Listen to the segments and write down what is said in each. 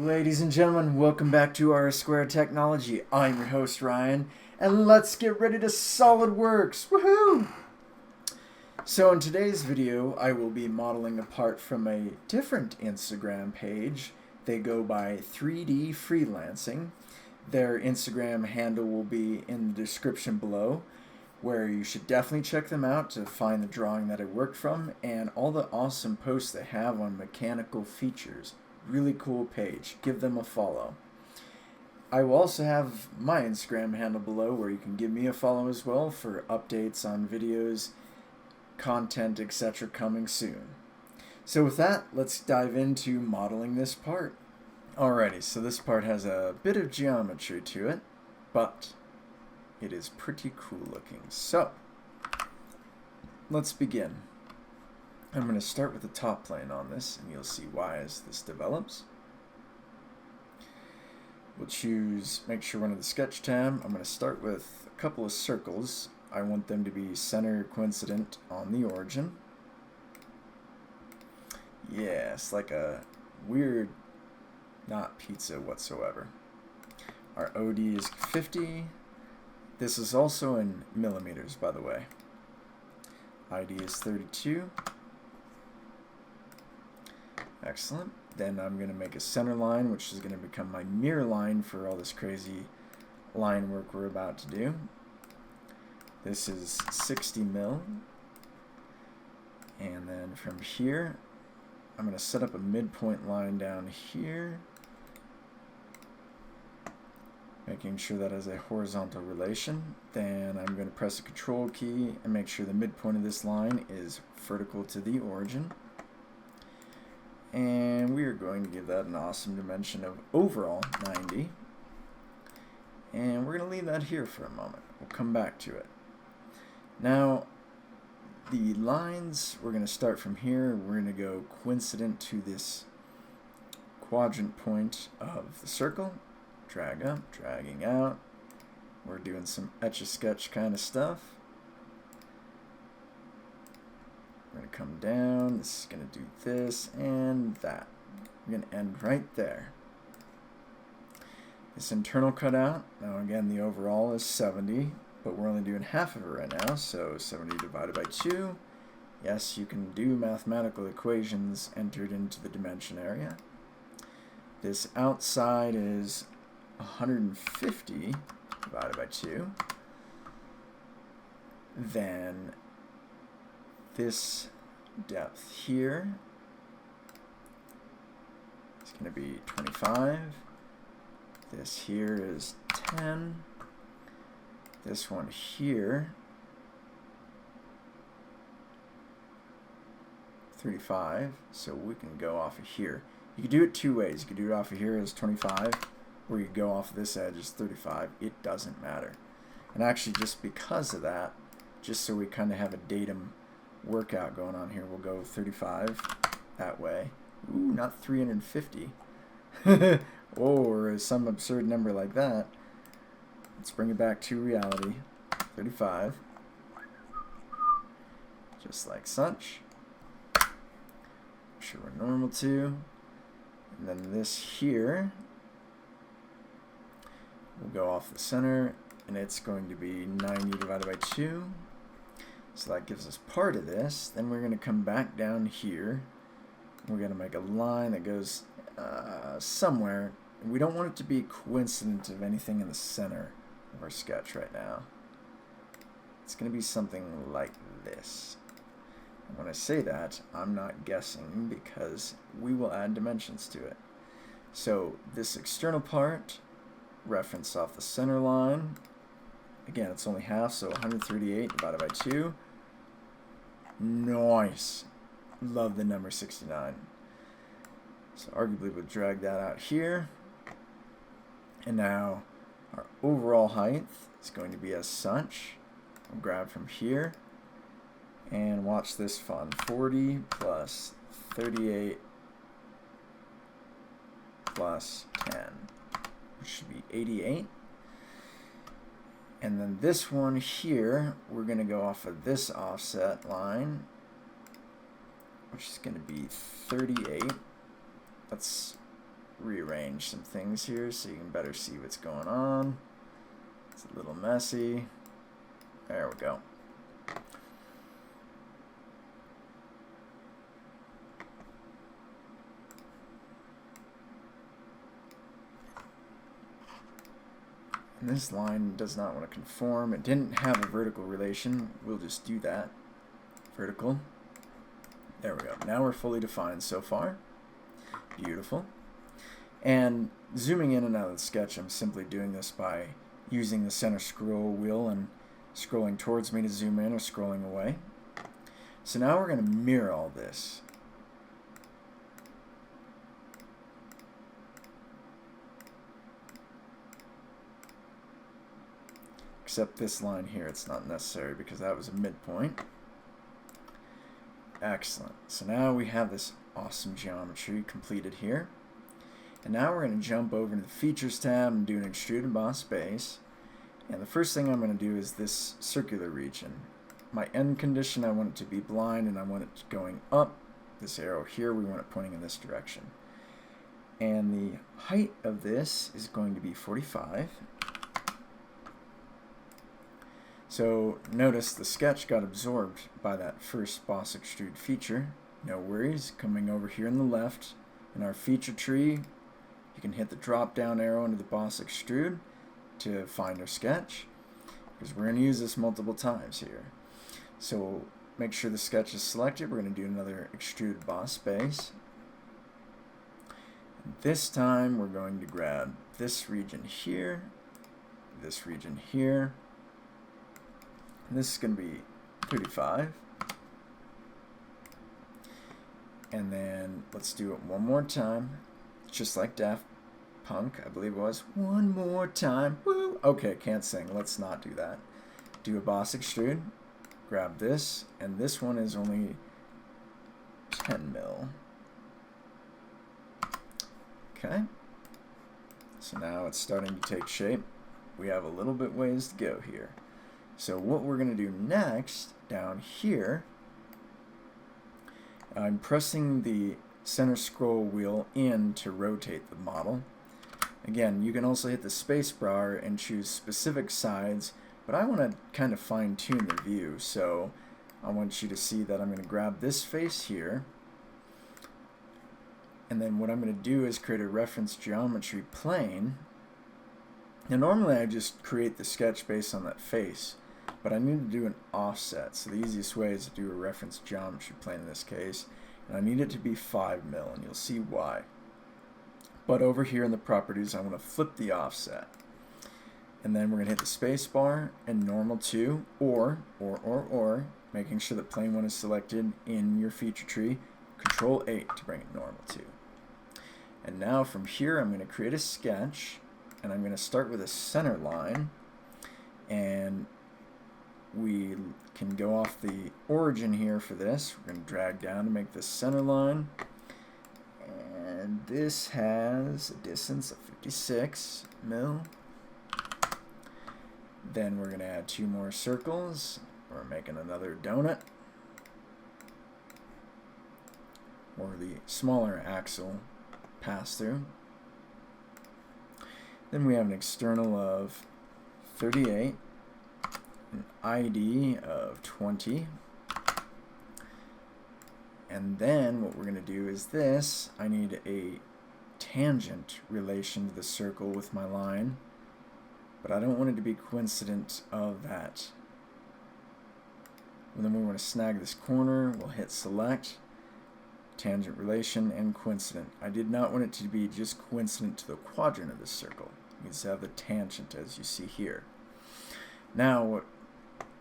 Ladies and gentlemen, welcome back to our Square Technology. I'm your host Ryan, and let's get ready to SOLIDWORKS! Woohoo! So in today's video, I will be modeling a part from a different Instagram page. They go by 3D Freelancing. Their Instagram handle will be in the description below, where you should definitely check them out to find the drawing that I worked from and all the awesome posts they have on mechanical features. Really cool page. Give them a follow. I will also have my Instagram handle below where you can give me a follow as well for updates on videos, content, etc. coming soon. So with that, let's dive into modeling this part. Alrighty, so this part has a bit of geometry to it, but it is pretty cool looking. So, let's begin. I'm going to start with the top plane on this, and you'll see why as this develops. We'll choose, make sure we're in the sketch tab. I'm going to start with a couple of circles. I want them to be center coincident on the origin. Yeah, it's like a weird, not pizza whatsoever. Our OD is 50. This is also in millimeters, by the way. ID is 32. Excellent. Then I'm going to make a center line, which is going to become my mirror line for all this crazy line work we're about to do. This is 60 mil. And then from here, I'm going to set up a midpoint line down here, making sure that has a horizontal relation. Then I'm going to press the Control key and make sure the midpoint of this line is vertical to the origin. And we are going to give that an awesome dimension of overall 90. And we're going to leave that here for a moment. We'll come back to it. Now, the lines, we're going to start from here. We're going to go coincident to this quadrant point of the circle. Drag up, dragging out. We're doing some etch-a-sketch kind of stuff. We're going to come down, this is going to do this and that. We're going to end right there. This internal cutout, now again the overall is 70, but we're only doing half of it right now, so 70 divided by 2. Yes, you can do mathematical equations entered into the dimension area. This outside is 150 divided by 2. Then this depth here is going to be 25. This here is 10. This one here, 35. So we can go off of here. You can do it two ways. You can do it off of here as 25, or you can go off of this edge as 35. It doesn't matter. And actually, just because of that, just so we kind of have a datum workout going on here, we'll go 35 that way. Ooh, not 350. Or some absurd number like that. Let's bring it back to reality. 35. Just like such. Make sure we're normal to. And then this here, we'll go off the center, and it's going to be 90 divided by 2. So that gives us part of this. Then we're going to come back down here. We're going to make a line that goes somewhere. And we don't want it to be coincident of anything in the center of our sketch right now. It's going to be something like this. And when I say that, I'm not guessing because we will add dimensions to it. So this external part, reference off the center line. Again, it's only half, so 138 divided by 2. Nice. Love the number 69. So arguably we'll drag that out here. And now our overall height is going to be as such. We'll grab from here. And watch this fun. 40 plus 38 plus 10. Which should be 88. And then this one here, we're going to go off of this offset line, which is going to be 38. Let's rearrange some things here so you can better see what's going on. It's a little messy. There we go. And this line does not want to conform. It didn't have a vertical relation. We'll just do that. Vertical. There we go. Now we're fully defined so far. Beautiful. And zooming in and out of the sketch, I'm simply doing this by using the center scroll wheel and scrolling towards me to zoom in or scrolling away. So now we're going to mirror all this. Except this line here, it's not necessary because that was a midpoint. Excellent. So now we have this awesome geometry completed here. And now we're going to jump over to the Features tab and do an Extrude Emboss Base. And the first thing I'm going to do is this circular region. My end condition, I want it to be blind and I want it going up. This arrow here, we want it pointing in this direction. And the height of this is going to be 45. So notice the sketch got absorbed by that first boss extrude feature. No worries, coming over here on the left in our feature tree, you can hit the drop down arrow into the boss extrude to find our sketch, because we're going to use this multiple times here. So make sure the sketch is selected. We're going to do another extrude boss base. And this time we're going to grab this region here, this region here. And this is going to be 35. And then let's do it one more time, just like Daft Punk, I believe it was. One more time. Woo! Okay, can't sing. Let's not do that. Do a boss extrude. Grab this, and this one is only 10 mil. Okay. So now it's starting to take shape. We have a little bit ways to go here. So what we're going to do next, down here, I'm pressing the center scroll wheel in to rotate the model. Again, you can also hit the space bar and choose specific sides, but I want to kind of fine-tune the view, so I want you to see that I'm going to grab this face here, and then what I'm going to do is create a reference geometry plane. Now normally I just create the sketch based on that face, but I need to do an offset, so the easiest way is to do a reference geometry plane in this case, and I need it to be 5 mil, and you'll see why. But over here in the properties, I want to flip the offset. And then we're going to hit the space bar and normal to, or, making sure that plane 1 is selected in your feature tree, Control 8 to bring it normal to. And now from here, I'm going to create a sketch, and I'm going to start with a center line, and we can go off the origin here for this. We're going to drag down to make this center line. And this has a distance of 56 mil. Then we're going to add 2 more circles. We're making another donut. Or the smaller axle pass through. Then we have an external of 38. An ID of 20. And then what we're going to do is this. I need a tangent relation to the circle with my line, but I don't want it to be coincident of that. And then we want to snag this corner. We'll hit select, tangent relation, and coincident. I did not want it to be just coincident to the quadrant of this circle. It needs to have the tangent as you see here. Now what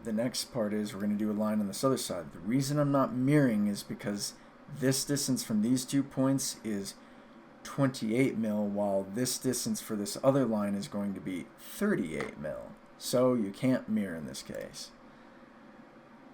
the next part is, we're going to do a line on this other side. The reason I'm not mirroring is because this distance from these 2 points is 28 mil, while this distance for this other line is going to be 38 mil. So you can't mirror in this case.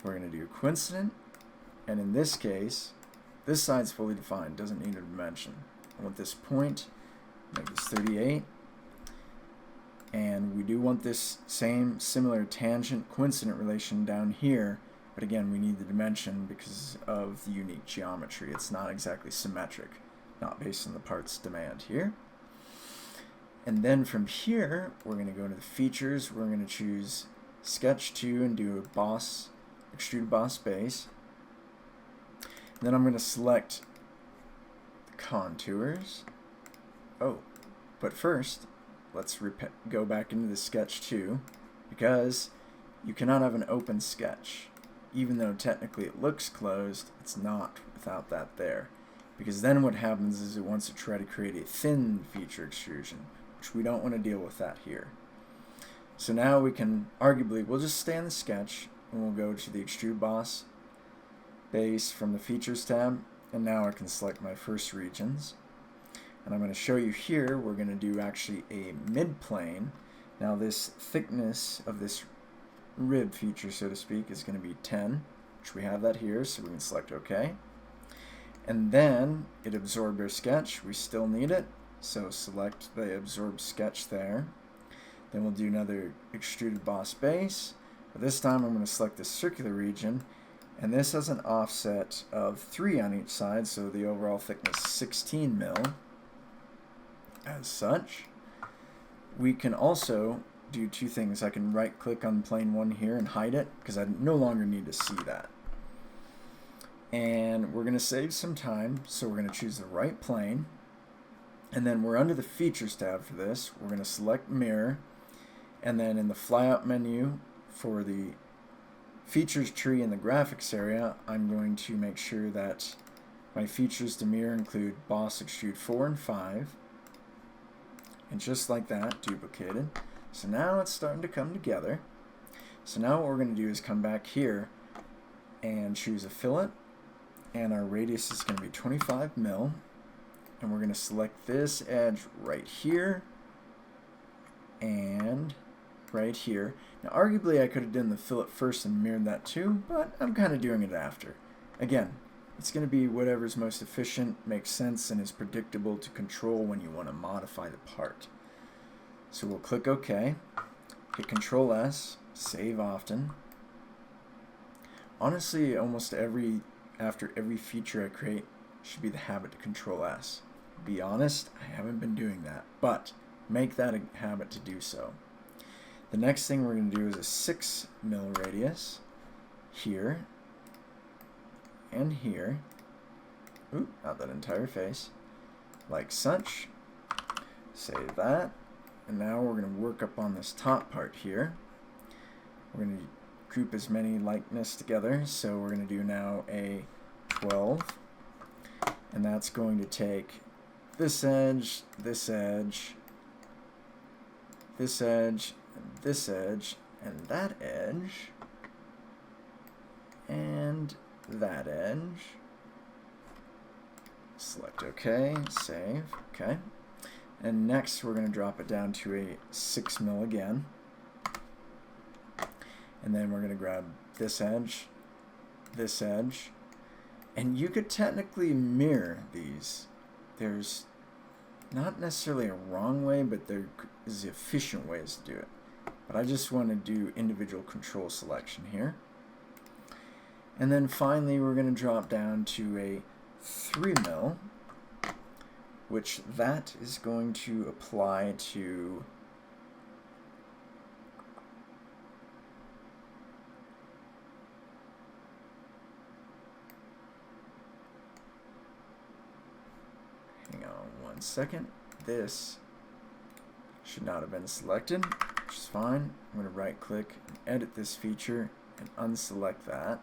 We're going to do coincident, and in this case, this side's fully defined, doesn't need a dimension. I want this point, make this 38. And we do want this same similar tangent coincident relation down here, but again we need the dimension because of the unique geometry. It's not exactly symmetric. not based on the part's demand here. And then from here, we're going to go to the features. We're going to choose Sketch 2 and do a boss, extrude boss base. And then I'm going to select the contours. Oh, but first, let's go back into the Sketch 2, because you cannot have an open sketch. Even though technically it looks closed, it's not without that there. Because then what happens is it wants to try to create a thin feature extrusion, which we don't want to deal with that here. So now we can, arguably, we'll just stay in the sketch, and we'll go to the extrude boss base from the features tab, and now I can select my first regions. And I'm going to show you here, we're going to do actually a mid-plane. Now this thickness of this rib feature, so to speak, is going to be 10, which we have that here, so we can select OK. And then it absorbed our sketch. We still need it, so select the absorbed sketch there. Then we'll do another extruded boss base. But this time I'm going to select the circular region, and this has an offset of 3 on each side, so the overall thickness is 16 mil. As such, we can also do 2 things. I can right click on plane 1 here and hide it, because I no longer need to see that. And we're going to save some time, so we're going to choose the right plane, and then we're under the features tab for this. We're going to select mirror, and then in the flyout menu for the features tree in the graphics area, I'm going to make sure that my features to mirror include boss extrude 4 and 5, and just like that, duplicated. So now it's starting to come together. So now what we're going to do is come back here and choose a fillet, and our radius is going to be 25 mil, and we're going to select this edge right here and right here. Now arguably I could have done the fillet first and mirrored that too, but I'm kind of doing it after. Again, it's going to be whatever's most efficient, makes sense, and is predictable to control when you want to modify the part. So we'll click OK, hit Control S, save often. Honestly, almost after every feature I create should be the habit to Control S. Be honest, I haven't been doing that, but make that a habit to do so. The next thing we're going to do is a 6 mil radius here and here. Oop, not that entire face. Like such. Save that. And now we're going to work up on this top part here. We're going to group as many likeness together. So we're going to do now a 12. And that's going to take this edge, this edge, this edge, and this edge, and that edge, and that edge. Select OK, save, OK. And next we're going to drop it down to a 6 mil again. And then we're going to grab this edge, and you could technically mirror these. There's not necessarily a wrong way, but there is efficient ways to do it. But I just want to do individual control selection here. And then finally we're going to drop down to a 3 mil, which that is going to apply to hang on one second. This should not have been selected, which is fine. I'm going to right click and edit this feature and unselect that.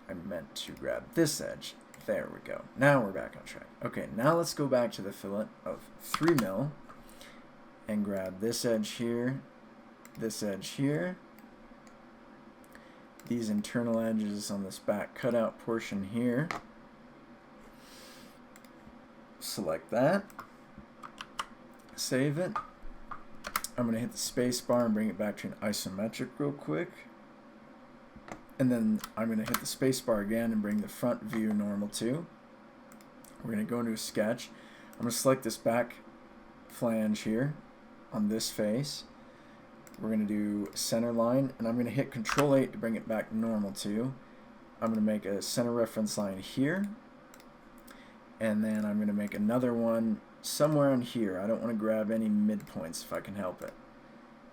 I meant to grab this edge. There we go. Now we're back on track. Okay, now let's go back to the fillet of 3 mil and grab this edge here, this edge here, these internal edges on this back cutout portion here. Select that, save it. I'm going to hit the space bar and bring it back to an isometric real quick. And then I'm going to hit the space bar again and bring the front view normal to. We're going to go into a sketch. I'm going to select this back flange here on this face. We're going to do center line, and I'm going to hit Control 8 to bring it back normal to. I'm going to make a center reference line here, and then I'm going to make another one somewhere in here. I don't want to grab any midpoints if I can help it.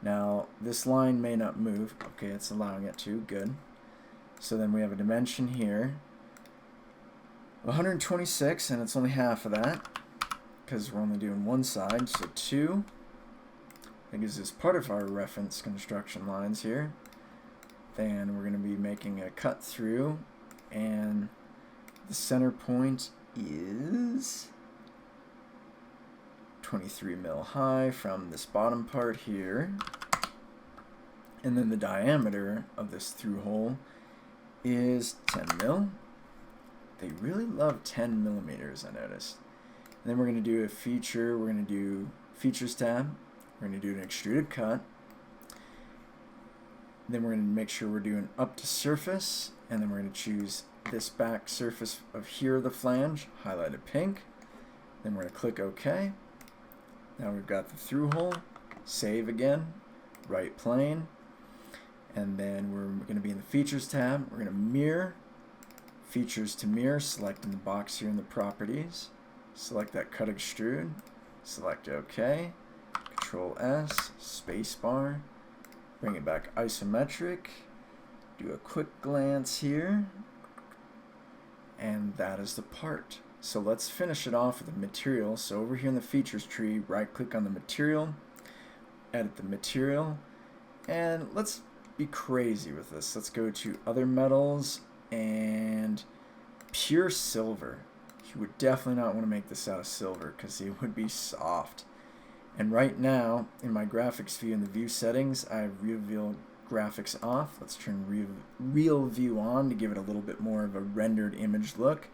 Now this line may not move. Okay, it's allowing it to. Good. So then we have a dimension here, 126, and it's only half of that because we're only doing one side. So 2. That gives us part of our reference construction lines here. Then we're going to be making a cut through, and the center point is 23 mil high from this bottom part here, and then the diameter of this through hole is 10 mil. They really love 10 millimeters, I noticed. And then we're going to do a feature. We're going to do features tab. We're going to do an extruded cut. Then we're going to make sure we're doing up to surface, and then we're going to choose this back surface of here, the flange, highlighted pink. Then we're going to click OK. Now we've got the through hole. Save again, right plane, and then we're going to be in the features tab. We're going to mirror, features to mirror, selecting the box here in the properties. Select that cut extrude, select OK, Control S, space bar, bring it back isometric, do a quick glance here, and that is the part. So let's finish it off with the material. So over here in the features tree, right click on the material, edit the material, and let's be crazy with this. Let's go to other metals and pure silver. You would definitely not want to make this out of silver because it would be soft. And right now in my graphics view in the view settings, I have reveal graphics off. Let's turn real view on to give it a little bit more of a rendered image look.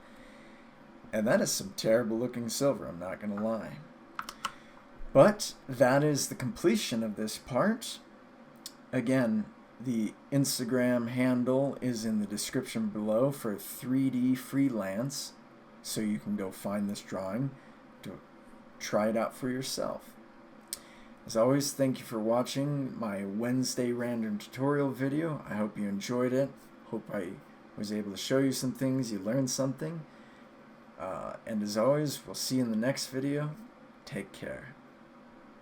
And that is some terrible looking silver, I'm not going to lie. But that is the completion of this part. Again, the Instagram handle is in the description below for 3D freelance, so you can go find this drawing to try it out for yourself. As always, thank you for watching my Wednesday random tutorial video. I hope you enjoyed it. Hope I was able to show you some things, you learned something. And as always, we'll see you in the next video. Take care.